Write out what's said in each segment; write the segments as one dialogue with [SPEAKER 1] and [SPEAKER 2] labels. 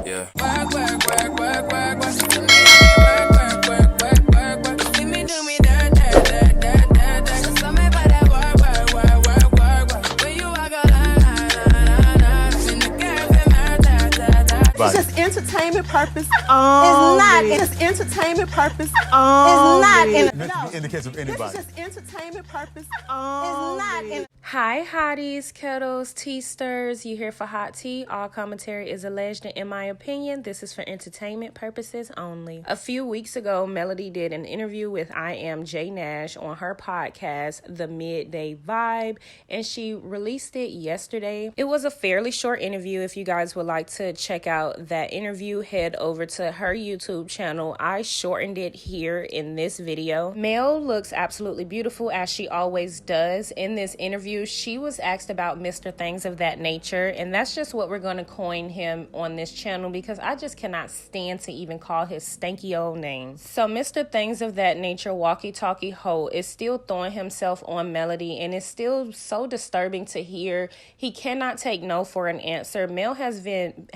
[SPEAKER 1] Yeah.
[SPEAKER 2] Work, work, work, work, work, work. To me, work, work, work, work, work, work. See me do me dirt, dirt, dirt, dirt, dirt, dirt. Cause I'm made for that work, work, work, work, work, work. When you walk a line, line, line, line. In the cafe, murder, da, da, da.
[SPEAKER 3] It's just entertainment purpose. It's not. It's entertainment purpose. It's not.
[SPEAKER 4] Meant to be in the case of anybody.
[SPEAKER 3] This is just entertainment purpose. It's not.
[SPEAKER 5] Hi, hotties, kettles, tea stirs. You here for hot tea? All commentary is alleged, and in my opinion, this is for entertainment purposes only. A few weeks ago, Melody did an interview with I Am J Nash on her podcast, The Midday Vibe, and she released it yesterday. It was a fairly short interview. If you guys would like to check out that interview, head over to her YouTube channel. I shortened it here in this video. Mel looks absolutely beautiful, as she always does. In this interview, she was asked about Mr. Things of That Nature, and that's just what we're going to coin him on this channel because I just cannot stand to even call his stanky old name. So Mr. Things of That Nature, Walkie Talkie Ho, is still throwing himself on Melody, and it's still so disturbing to hear. He cannot take no for an answer. Mel has been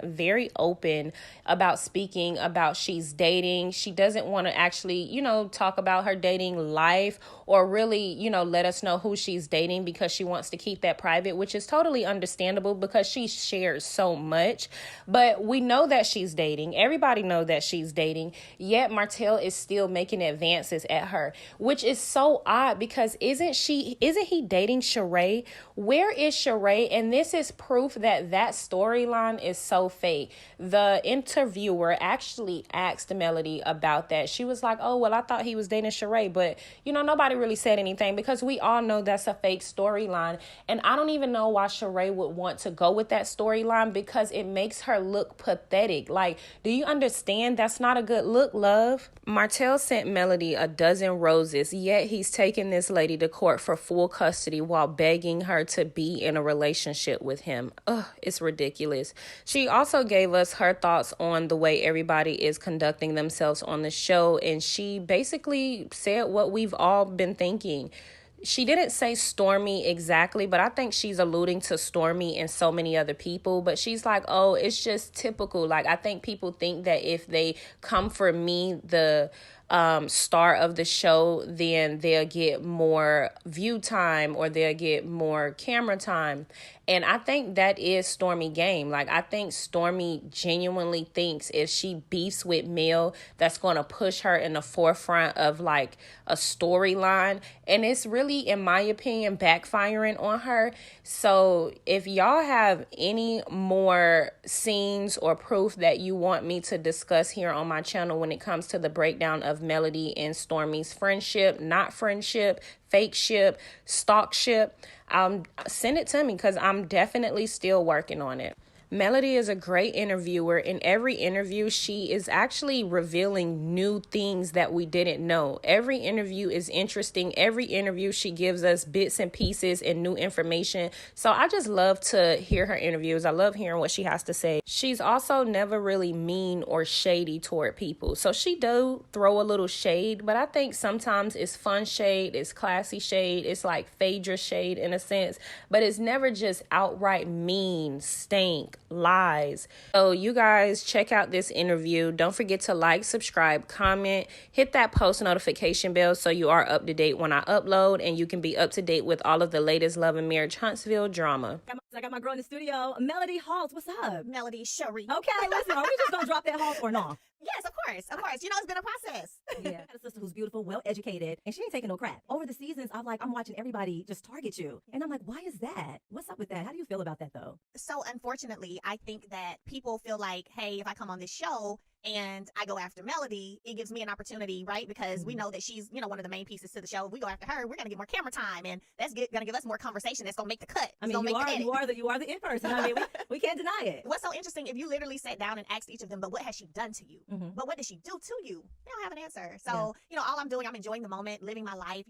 [SPEAKER 5] very open about speaking about she's dating. She doesn't want to actually, talk about her dating life or really, let us know who she's dating because she wants to keep that private, which is totally understandable because she shares so much. But we know that she's dating. Everybody knows that she's dating. Yet Martell is still making advances at her, which is so odd because isn't he dating Sheree? Where is Sheree? And this is proof that storyline is so fake. The interviewer actually asked Melody about that. She was like, oh, well, I thought he was dating Sheree, but nobody really said anything because we all know that's a fake storyline. And I don't even know why Sheree would want to go with that storyline because it makes her look pathetic. Like, do you understand? That's not a good look, love. Martell sent Melody a dozen roses, yet he's taking this lady to court for full custody while begging her to be in a relationship with him. Ugh, it's ridiculous. She also gave us her thoughts on the way everybody is conducting themselves on the show, and she basically said what we've all been thinking. She didn't say Stormy exactly, but I think she's alluding to Stormy and so many other people. But she's like, oh, it's just typical. Like, I think people think that if they come for me, the star of the show, then they'll get more view time or they'll get more camera time. And I think that is Stormy game. Like, I think Stormy genuinely thinks if she beefs with Mel, that's going to push her in the forefront of like a storyline. And it's really, in my opinion, backfiring on her. So if y'all have any more scenes or proof that you want me to discuss here on my channel when it comes to the breakdown of Melody and Stormy's friendship, not friendship, fake ship, stalk ship, send it to me because I'm definitely still working on it. Melody is a great interviewer. In every interview, she is actually revealing new things that we didn't know. Every interview is interesting. Every interview, she gives us bits and pieces and new information. So I just love to hear her interviews. I love hearing what she has to say. She's also never really mean or shady toward people. So she do throw a little shade, but I think sometimes it's fun shade, it's classy shade, it's like Phaedra shade in a sense, but it's never just outright mean, stank, lies. So you guys check out this interview. Don't forget to like, subscribe, comment, hit that post notification bell so you are up to date when I upload, and you can be up to date with all of the latest Love and Marriage Huntsville drama.
[SPEAKER 6] I got my girl in the studio, Melody Halls. What's up?
[SPEAKER 7] Melody Sheree.
[SPEAKER 6] Okay, listen, are we just gonna drop that Halls or no?
[SPEAKER 7] Yes, of course. It's been a process.
[SPEAKER 6] Yeah, I got a sister who's beautiful, well educated, and she ain't taking no crap. Over the seasons, I'm watching everybody just target you, and I'm like, why is that? What's up with that? How do you feel about that though?
[SPEAKER 7] So unfortunately, I think that people feel like, hey, if I come on this show and I go after Melody, it gives me an opportunity, right? Because we know that she's, one of the main pieces to the show. If we go after her, we're going to get more camera time, and that's going to give us more conversation. That's going to make the cut.
[SPEAKER 6] I mean, you are the in-person. I mean, we can't deny it.
[SPEAKER 7] What's so interesting, if you literally sat down and asked each of them, but what has she done to you? Mm-hmm. But what did she do to you? They don't have an answer. So, all I'm doing, I'm enjoying the moment, living my life,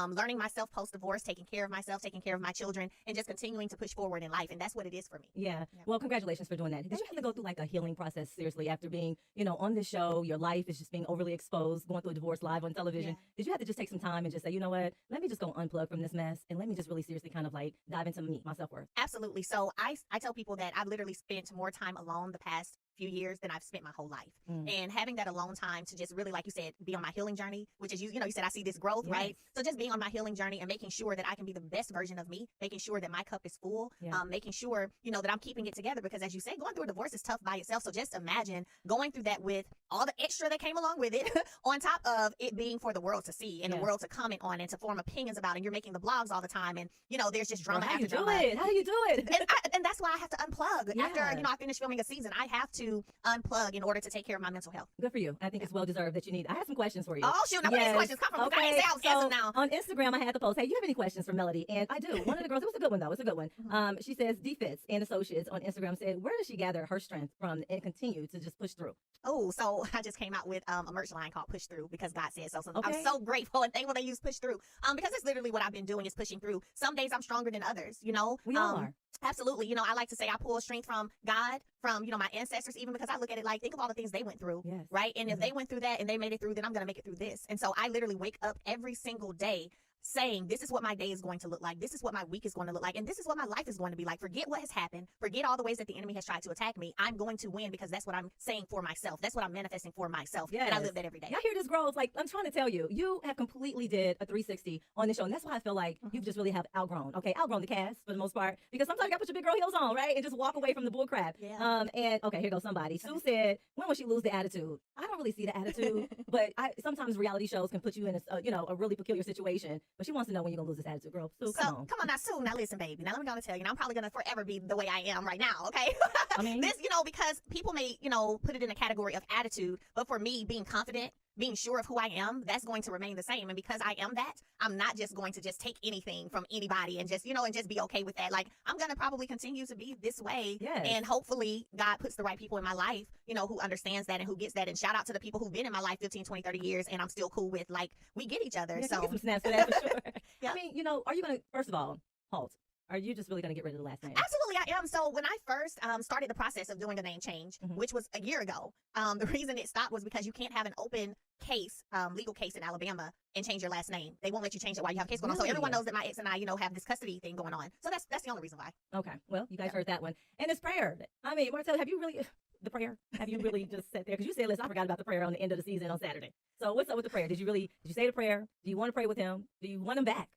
[SPEAKER 7] learning myself post-divorce, taking care of myself, taking care of my children, and just continuing to push forward in life. And that's what it is for me.
[SPEAKER 6] Yeah. Well, congratulations for doing that. Did you have to go through like a healing process, seriously, after being you know, on this show, your life is just being overly exposed, going through a divorce live on television. Did you have to just take some time and just say, you know what, let me just go unplug from this mess and let me just really seriously kind of like dive into me, my self-worth?
[SPEAKER 7] Absolutely. So I tell people that I've literally spent more time alone the past few years than I've spent my whole life. And having that alone time to just really, like you said, be on my healing journey, which is, you know, you said I see this growth, right? So just being on my healing journey and making sure that I can be the best version of me, making sure that my cup is full, making sure, you know, that I'm keeping it together, because as you say, going through a divorce is tough by itself. So just imagine going through that with all the extra that came along with it, on top of it being for the world to see and the world to comment on and to form opinions about, and you're making the blogs all the time, and you know, there's just drama after drama.
[SPEAKER 6] How do you do it?
[SPEAKER 7] And that's why I have to unplug after, you know, I finish filming a season. I have to unplug in order to take care of my mental health.
[SPEAKER 6] Good for you. I think it's well deserved that you need. I have some questions for you.
[SPEAKER 7] Oh shoot, now where these questions come from? Okay. I ain't say I was guessing now.
[SPEAKER 6] On Instagram, I had to post, hey, you have any questions for Melody? And I do. One of the girls, it was a good one though. It's a good one. She says, DFits and Associates on Instagram said, where does she gather her strength from and continue to just push through?
[SPEAKER 7] Oh, so I just came out with a merch line called Push Through because God said so. So I'm so grateful and thankful they use Push Through. Because it's literally what I've been doing is pushing through. Some days I'm stronger than others, you know.
[SPEAKER 6] We all are.
[SPEAKER 7] Absolutely. You know, I like to say I pull strength from God, from, you know, my ancestors, even because I look at it like, think of all the things they went through, right? And if they went through that and they made it through, then I'm going to make it through this. And so I literally wake up every single day saying, this is what my day is going to look like. This is what my week is going to look like. And this is what my life is going to be like. Forget what has happened. Forget all the ways that the enemy has tried to attack me. I'm going to win because that's what I'm saying for myself. That's what I'm manifesting for myself. And I live that every day.
[SPEAKER 6] I hear this growth. Like, I'm trying to tell you, you have completely did a 360 on this show. And that's why I feel like you've just really have outgrown the cast for the most part. Because sometimes you got to put your big girl heels on, right? And just walk away from the bull crap. And okay, here goes somebody. Sue said, when will she lose the attitude? I don't really see the attitude, but sometimes reality shows can put you in a really peculiar situation. But she wants to know when you're going to lose this attitude, girl. Sue, come on now, Sue. Now listen, baby. Now let me go and tell you. Now, I'm probably gonna forever be the way I am right now. Okay. I mean, this, you know, because people may, you know, put it in a category of attitude, but for me, being confident, being sure of who I am, that's going to remain the same. And because I am that, I'm not just going to just take anything from anybody and just, you know, and just be okay with that. Like, I'm going to probably continue to be this way. And hopefully God puts the right people in my life, you know, who understands that and who gets that. And shout out to the people who've been in my life 15, 20, 30 years. And I'm still cool with, like, we get each other. So get some snaps for that for sure. I mean, you know, are you going to, first of all, halt? Are you just really going to get rid of the last name?
[SPEAKER 7] Absolutely, I am. So when I first started the process of doing a name change, which was a year ago, the reason it stopped was because you can't have an open case, legal case in Alabama and change your last name. They won't let you change it while you have a case going on. So everyone knows that my ex and I, you know, have this custody thing going on. So that's the only reason why.
[SPEAKER 6] Okay. Well, you guys heard that one. And it's prayer. I mean, Martell, have you really, the prayer? Have you really just sat there? Because you said, listen, I forgot about the prayer on the end of the season on Saturday. So what's up with the prayer? Did you say the prayer? Do you want to pray with him? Do you want him back?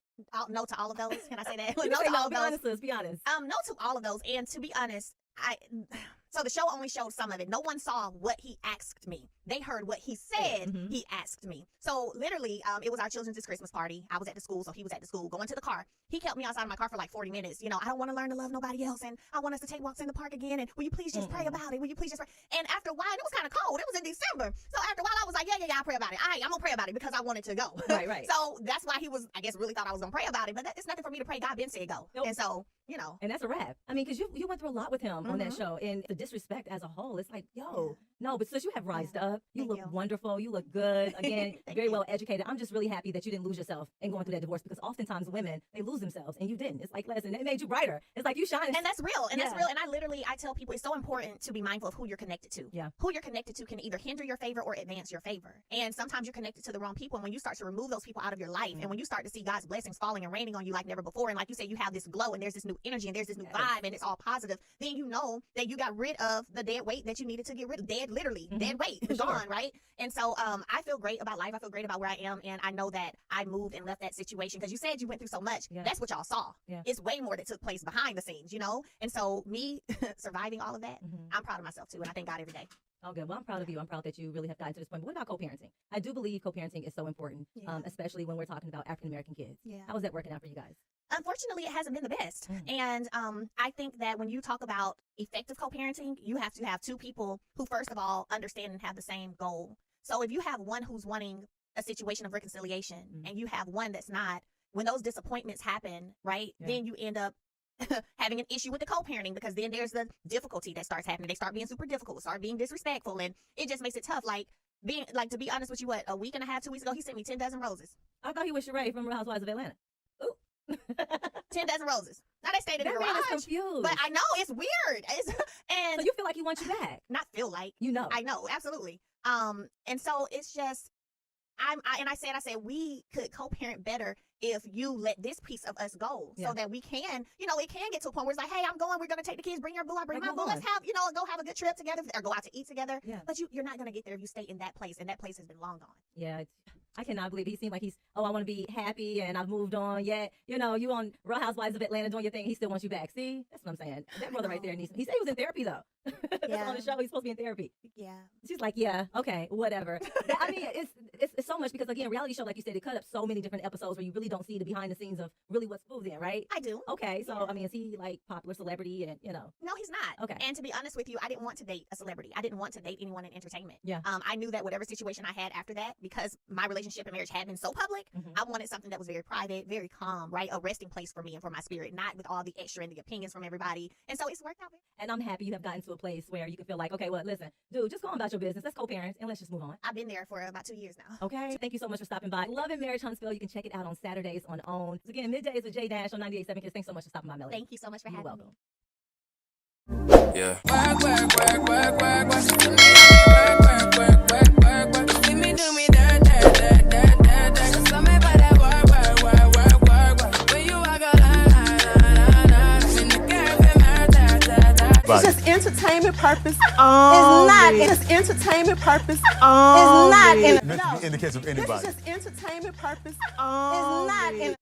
[SPEAKER 7] No to all of those. Can I say that?
[SPEAKER 6] No to all of those. Be honest.
[SPEAKER 7] No to all of those. And to be honest, so the show only showed some of it. No one saw what he asked me. They heard what he said he asked me. So literally, it was our children's Christmas party. I was at the school, so he was at the school. Going to the car, he kept me outside of my car for like 40 minutes. You know, I don't want to learn to love nobody else, and I want us to take walks in the park again. And will you please just pray about it? Will you please just pray? And after a while, it was kind of cold. It was in December, so after a while, I was like, yeah, I'll pray about it. I'm gonna pray about it because I wanted to go.
[SPEAKER 6] Right.
[SPEAKER 7] So that's why he was, I guess, really thought I was gonna pray about it. But it's nothing for me to pray. God been said go, and so you know.
[SPEAKER 6] And that's a wrap. I mean, because you went through a lot with him on that show, and the disrespect as a whole. It's like, no, but since you have rised up, you look wonderful. You look good. Again, very well educated. I'm just really happy that you didn't lose yourself in going through that divorce, because oftentimes women, they lose themselves and you didn't. It's like, listen, it made you brighter. It's like you shine.
[SPEAKER 7] And that's real. And that's real. And I tell people it's so important to be mindful of who you're connected to. Who you're connected to can either hinder your favor or advance your favor. And sometimes you're connected to the wrong people. And when you start to remove those people out of your life, and when you start to see God's blessings falling and raining on you like never before, and like you said, you have this glow and there's this new energy and there's this new vibe and it's all positive, then you know that you got rid of the dead weight that you needed to get rid of. Dead, literally. Dead weight. Gone, right? And so I feel great about life. I feel great about where I am. And I know that I moved and left that situation because you said you went through so much. That's what y'all saw. It's way more that took place behind the scenes, you know? And so me surviving all of that, I'm proud of myself too. And I thank God every day.
[SPEAKER 6] Oh, good. Well, I'm proud of you. I'm proud that you really have gotten to this point. But what about co-parenting? I do believe co-parenting is so important, especially when we're talking about African-American kids. How is that working out for you guys?
[SPEAKER 7] Unfortunately, it hasn't been the best. And I think that when you talk about effective co-parenting, you have to have two people who, first of all, understand and have the same goal. So if you have one who's wanting a situation of reconciliation and you have one that's not, when those disappointments happen, right, then you end up having an issue with the co-parenting, because then there's the difficulty that starts happening. They start being super difficult, start being disrespectful, and it just makes it tough. Like, to be honest with you, a week and a half, 2 weeks ago, he sent me 10 dozen roses.
[SPEAKER 6] I thought he was Sheree from Real Housewives of Atlanta.
[SPEAKER 7] 10 dozen roses. Now they stayed in the
[SPEAKER 6] That man is
[SPEAKER 7] garage.
[SPEAKER 6] confused.
[SPEAKER 7] But I know it's weird. And
[SPEAKER 6] so you feel like he wants you back?
[SPEAKER 7] not feel like.
[SPEAKER 6] You know.
[SPEAKER 7] I know, absolutely. And so it's just, I said we could co-parent better if you let this piece of us go, so that we can, it can get to a point where it's like, hey, I'm going, we're going to take the kids, bring your boo, I bring my boo, let's have, go have a good trip together or go out to eat together. Yeah. But you're not going to get there if you stay in that place, and that place has been long gone. Yeah.
[SPEAKER 6] I cannot believe he seemed like he's, I want to be happy and I've moved on. Yet, you on Real Housewives of Atlanta doing your thing. He still wants you back. See, that's what I'm saying. That brother right there needs. He said he was in therapy though. That's on the show. He's supposed to be in therapy.
[SPEAKER 7] Yeah.
[SPEAKER 6] She's like, yeah, okay, whatever. I mean, it's so much because again, reality show, like you said, it cut up so many different episodes where you really don't see the behind the scenes of really what's moved in, right?
[SPEAKER 7] I do.
[SPEAKER 6] Okay, so I mean, is he like popular celebrity and
[SPEAKER 7] No, he's not. Okay. And to be honest with you, I didn't want to date a celebrity. I didn't want to date anyone in entertainment. Yeah. I knew that whatever situation I had after that, because my relationship and marriage had been so public, I wanted something that was very private, very calm, right? A resting place for me and for my spirit, not with all the extra and the opinions from everybody. And so it's worked out.
[SPEAKER 6] And I'm happy you have gotten to a place where you can feel like, okay, well, listen, dude, just go on about your business. Let's co-parent and let's just move on.
[SPEAKER 7] I've been there for about 2 years now.
[SPEAKER 6] Okay. Thank you so much for stopping by. Love and Marriage Huntsville. You can check it out on Saturdays on OWN. Again, middays with J Dash on 98.7 Kids. Thanks so much for stopping by, Melody.
[SPEAKER 7] Thank you so much for having me.
[SPEAKER 2] Yeah. Work. See me do me that. Cause I'm about that work. When you walk a line. In the cafe,
[SPEAKER 3] It's just entertainment purpose. It's not. It's entertainment purpose. It's not.
[SPEAKER 1] In the case of anybody.
[SPEAKER 3] This is just entertainment purpose. It's not.